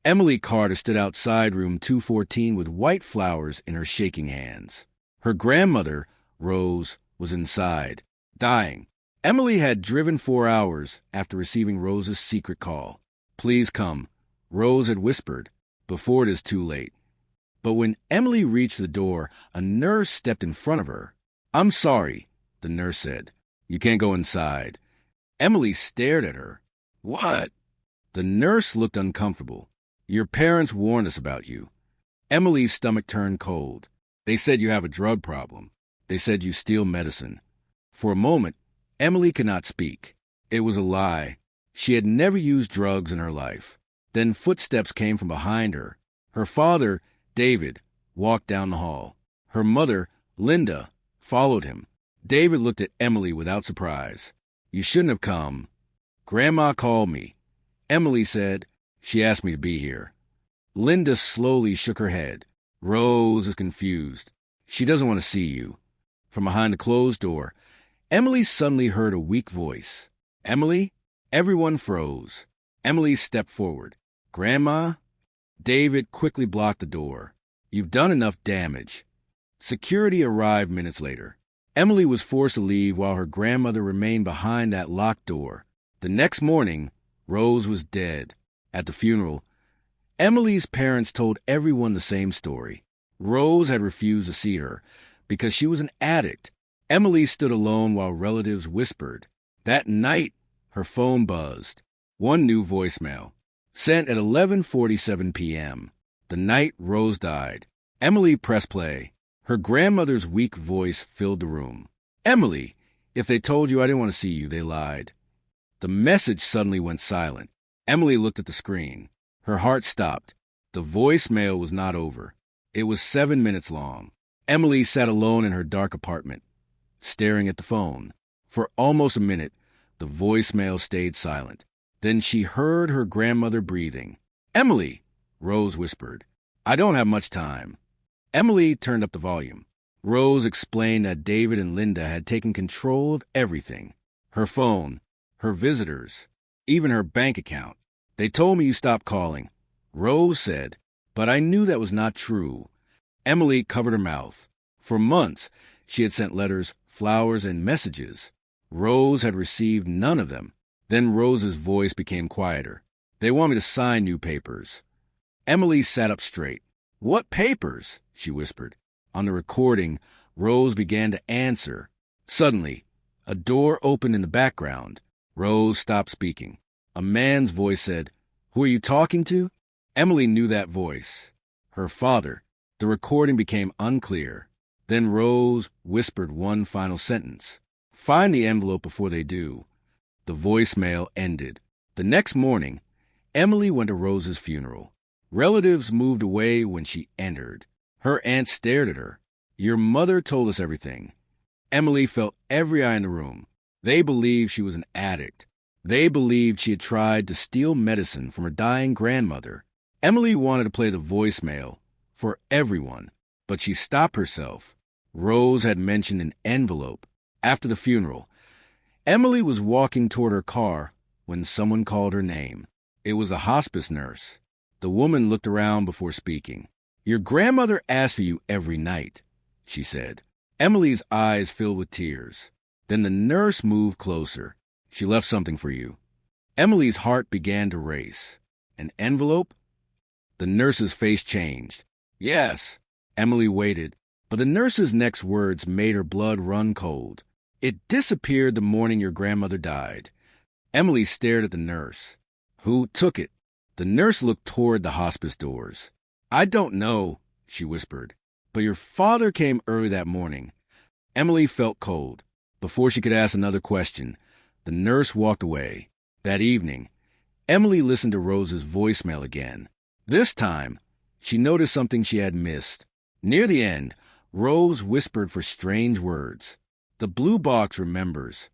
Emily Carter stood outside room 214 with white flowers in her shaking hands. Her grandmother, Rose, was inside, dying. Emily had driven 4 hours after receiving Rose's secret call. "Please come," Rose had whispered, "before it is too late." But when Emily reached the door, a nurse stepped in front of her. "I'm sorry," the nurse said. "You can't go inside." Emily stared at her. "What?" The nurse looked uncomfortable. "Your parents warned us about you." Emily's stomach turned cold. "They said you have a drug problem. They said you steal medicine." For a moment, Emily could not speak. It was a lie. She had never used drugs in her life. Then footsteps came from behind her. Her father, David, walked down the hall. Her mother, Linda, followed him. David looked at Emily without surprise. "You shouldn't have come." "Grandma called me." Emily said, "She asked me to be here." Linda slowly shook her head. "Rose is confused. She doesn't want to see you." From behind the closed door, Emily suddenly heard a weak voice. "Emily?" Everyone froze. Emily stepped forward. "Grandma?" David quickly blocked the door. "You've done enough damage." Security arrived minutes later. Emily was forced to leave while her grandmother remained behind that locked door. The next morning, Rose was dead. At the funeral, Emily's parents told everyone the same story. Rose had refused to see her because she was an addict. Emily stood alone while relatives whispered. That night, her phone buzzed. One new voicemail, sent at 11:47 p.m. The night Rose died. Emily pressed play. Her grandmother's weak voice filled the room. "Emily, if they told you I didn't want to see you, they lied." The message suddenly went silent. Emily looked at the screen. Her heart stopped. The voicemail was not over. It was 7 minutes long. Emily sat alone in her dark apartment, staring at the phone. For almost a minute, the voicemail stayed silent. Then she heard her grandmother breathing. "Emily," Rose whispered, "I don't have much time." Emily turned up the volume. Rose explained that David and Linda had taken control of everything. Her phone, her visitors, even her bank account. "They told me you stopped calling," Rose said, "but I knew that was not true." Emily covered her mouth. For months, she had sent letters, flowers, and messages. Rose had received none of them. Then Rose's voice became quieter. "They want me to sign new papers." Emily sat up straight. "What papers?" she whispered. On the recording, Rose began to answer. Suddenly, a door opened in the background. Rose stopped speaking. A man's voice said, "Who are you talking to?" Emily knew that voice. Her father. The recording became unclear. Then Rose whispered one final sentence. "Find the envelope before they do." The voicemail ended. The next morning, Emily went to Rose's funeral. Relatives moved away when she entered. Her aunt stared at her. "Your mother told us everything." Emily felt every eye in the room. They believed she was an addict. They believed she had tried to steal medicine from her dying grandmother. Emily wanted to play the voicemail for everyone, but she stopped herself. Rose had mentioned an envelope. After the funeral, Emily was walking toward her car when someone called her name. It was a hospice nurse. The woman looked around before speaking. "Your grandmother asks for you every night," she said. Emily's eyes filled with tears. Then the nurse moved closer. "She left something for you." Emily's heart began to race. "An envelope?" The nurse's face changed. "Yes." Emily waited, but the nurse's next words made her blood run cold. "It disappeared the morning your grandmother died." Emily stared at the nurse. "Who took it?" The nurse looked toward the hospice doors. "I don't know," she whispered, "but your father came early that morning." Emily felt cold. Before she could ask another question, the nurse walked away. That evening, Emily listened to Rose's voicemail again. This time, she noticed something she had missed. Near the end, Rose whispered for strange words. "The blue box remembers."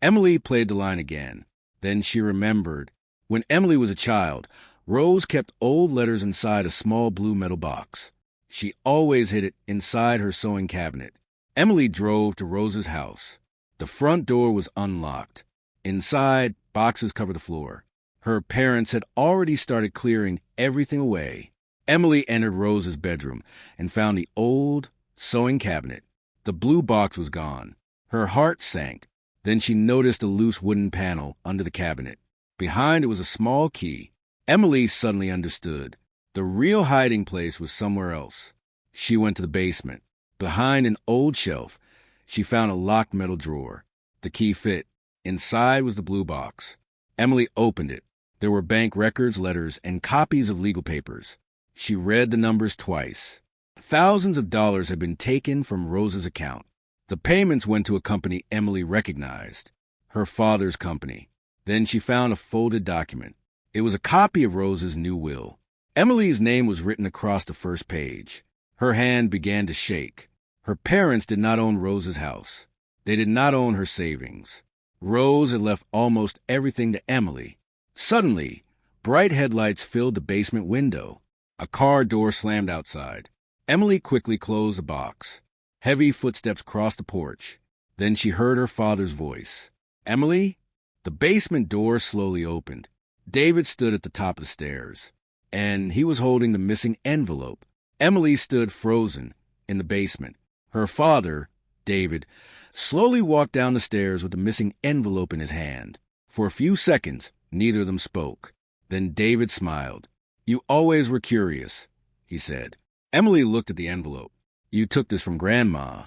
Emily played the line again. Then she remembered. When Emily was a child, Rose kept old letters inside a small blue metal box. She always hid it inside her sewing cabinet. Emily drove to Rose's house. The front door was unlocked. Inside, boxes covered the floor. Her parents had already started clearing everything away. Emily entered Rose's bedroom and found the old sewing cabinet. The blue box was gone. Her heart sank. Then she noticed a loose wooden panel under the cabinet. Behind it was a small key. Emily suddenly understood. The real hiding place was somewhere else. She went to the basement. Behind an old shelf, she found a locked metal drawer. The key fit. Inside was the blue box. Emily opened it. There were bank records, letters, and copies of legal papers. She read the numbers twice. Thousands of dollars had been taken from Rose's account. The payments went to a company Emily recognized, her father's company. Then she found a folded document. It was a copy of Rose's new will. Emily's name was written across the first page. Her hand began to shake. Her parents did not own Rose's house. They did not own her savings. Rose had left almost everything to Emily. Suddenly, bright headlights filled the basement window. A car door slammed outside. Emily quickly closed the box. Heavy footsteps crossed the porch. Then she heard her father's voice. "Emily?" The basement door slowly opened. David stood at the top of the stairs, and he was holding the missing envelope. Emily stood frozen in the basement. Her father, David, slowly walked down the stairs with the missing envelope in his hand. For a few seconds, neither of them spoke. Then David smiled. "You always were curious," he said. Emily looked at the envelope. "You took this from Grandma."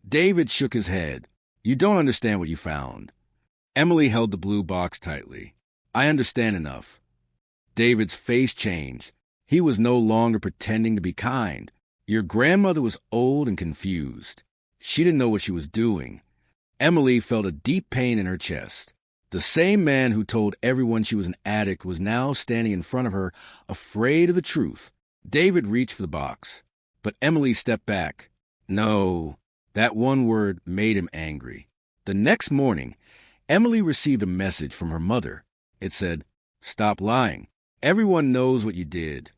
David shook his head. "You don't understand what you found." Emily held the blue box tightly. "I understand enough." David's face changed. He was no longer pretending to be kind. "Your grandmother was old and confused. She didn't know what she was doing." Emily felt a deep pain in her chest. The same man who told everyone she was an addict was now standing in front of her, afraid of the truth. David reached for the box, but Emily stepped back. No, that one word made him angry. The next morning, Emily received a message from her mother. It said, "Stop lying. Everyone knows what you did."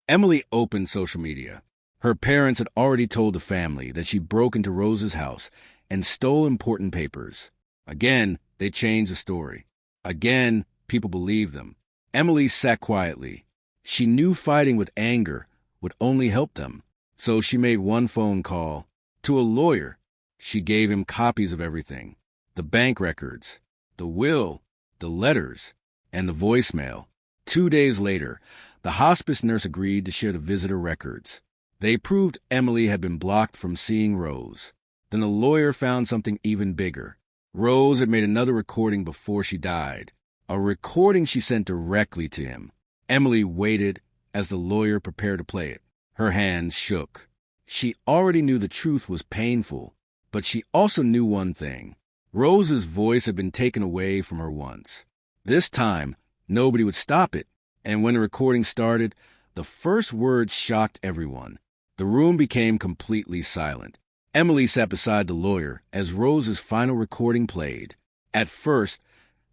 Emily opened social media. Her parents had already told the family that she broke into Rose's house and stole important papers. Again, they changed the story. Again, people believed them. Emily sat quietly. She knew fighting with anger would only help them. So she made one phone call to a lawyer. She gave him copies of everything: the bank records, the will, the letters, and the voicemail. 2 days later, the hospice nurse agreed to share the visitor records. They proved Emily had been blocked from seeing Rose. Then the lawyer found something even bigger. Rose had made another recording before she died, a recording she sent directly to him. Emily waited as the lawyer prepared to play it. Her hands shook. She already knew the truth was painful, but she also knew one thing. Rose's voice had been taken away from her once. This time, nobody would stop it. And when the recording started, the first words shocked everyone. The room became completely silent. Emily sat beside the lawyer as Rose's final recording played. At first,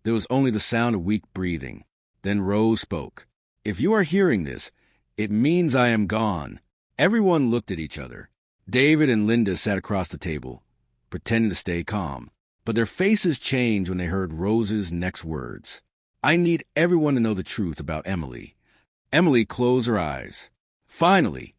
there was only the sound of weak breathing. Then Rose spoke. "If you are hearing this, it means I am gone." Everyone looked at each other. David and Linda sat across the table, pretending to stay calm. But their faces changed when they heard Rose's next words. "I need everyone to know the truth about Emily." Emily closed her eyes. Finally,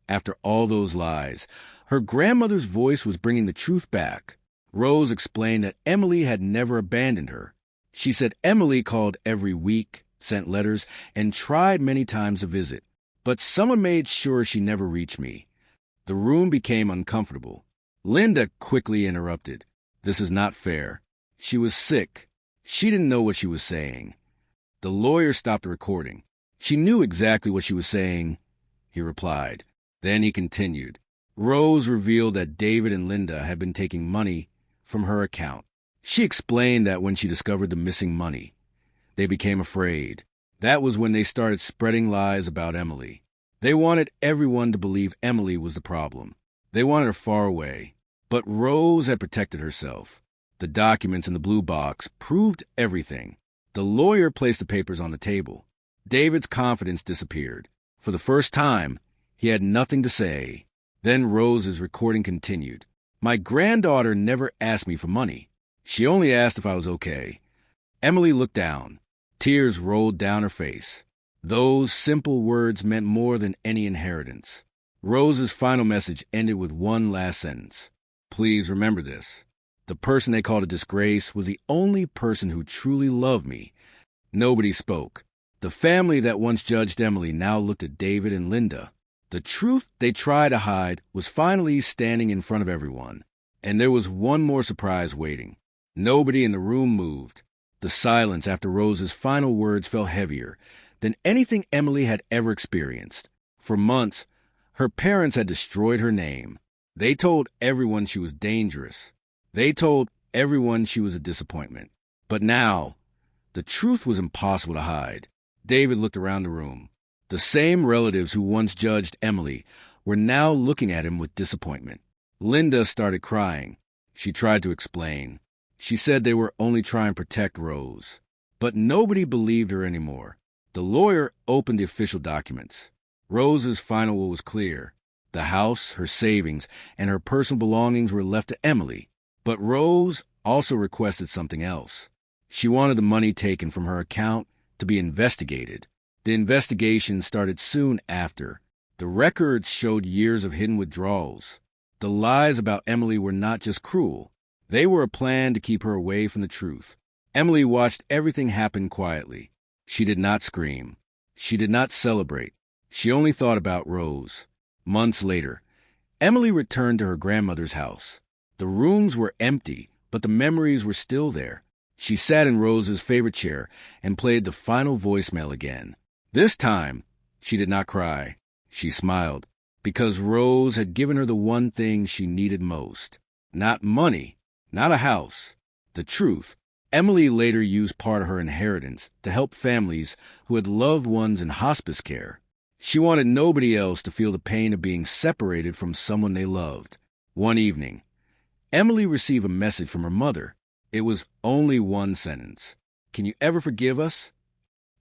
after all those lies, her grandmother's voice was bringing the truth back. Rose explained that Emily had never abandoned her. She said Emily called every week, sent letters, and tried many times to visit. But someone made sure she never reached me. The room became uncomfortable. Linda quickly interrupted. "This is not fair. She was sick. She didn't know what she was saying." The lawyer stopped the recording. "She knew exactly what she was saying," he replied. Then he continued. Rose revealed that David and Linda had been taking money from her account. She explained that when she discovered the missing money, they became afraid. That was when they started spreading lies about Emily. They wanted everyone to believe Emily was the problem. They wanted her far away. But Rose had protected herself. The documents in the blue box proved everything. The lawyer placed the papers on the table. David's confidence disappeared. For the first time, he had nothing to say. Then Rose's recording continued. "My granddaughter never asked me for money. She only asked if I was okay." Emily looked down. Tears rolled down her face. Those simple words meant more than any inheritance. Rose's final message ended with one last sentence. Please remember this. The person they called a disgrace was the only person who truly loved me. Nobody spoke. The family that once judged Emily now looked at David and Linda. The truth they tried to hide was finally standing in front of everyone. And there was one more surprise waiting. Nobody in the room moved. The silence after Rose's final words felt heavier than anything Emily had ever experienced. For months, her parents had destroyed her name. They told everyone she was dangerous. They told everyone she was a disappointment. But now, the truth was impossible to hide. David looked around the room. The same relatives who once judged Emily were now looking at him with disappointment. Linda started crying. She tried to explain. She said they were only trying to protect Rose. But nobody believed her anymore. The lawyer opened the official documents. Rose's final will was clear. The house, her savings, and her personal belongings were left to Emily. But Rose also requested something else. She wanted the money taken from her account to be investigated. The investigation started soon after. The records showed years of hidden withdrawals. The lies about Emily were not just cruel. They were a plan to keep her away from the truth. Emily watched everything happen quietly. She did not scream. She did not celebrate. She only thought about Rose. Months later, Emily returned to her grandmother's house. The rooms were empty, but the memories were still there. She sat in Rose's favorite chair and played the final voicemail again. This time, she did not cry. She smiled, because Rose had given her the one thing she needed most. Not money, not a house. The truth. Emily later used part of her inheritance to help families who had loved ones in hospice care. She wanted nobody else to feel the pain of being separated from someone they loved. One evening, Emily received a message from her mother. It was only one sentence. "Can you ever forgive us?"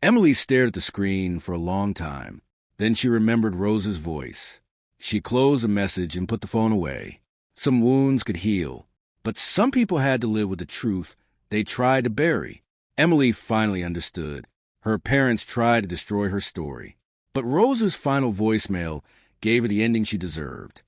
Emily stared at the screen for a long time. Then she remembered Rose's voice. She closed the message and put the phone away. Some wounds could heal, but some people had to live with the truth they tried to bury. Emily finally understood. Her parents tried to destroy her story. But Rose's final voicemail gave her the ending she deserved.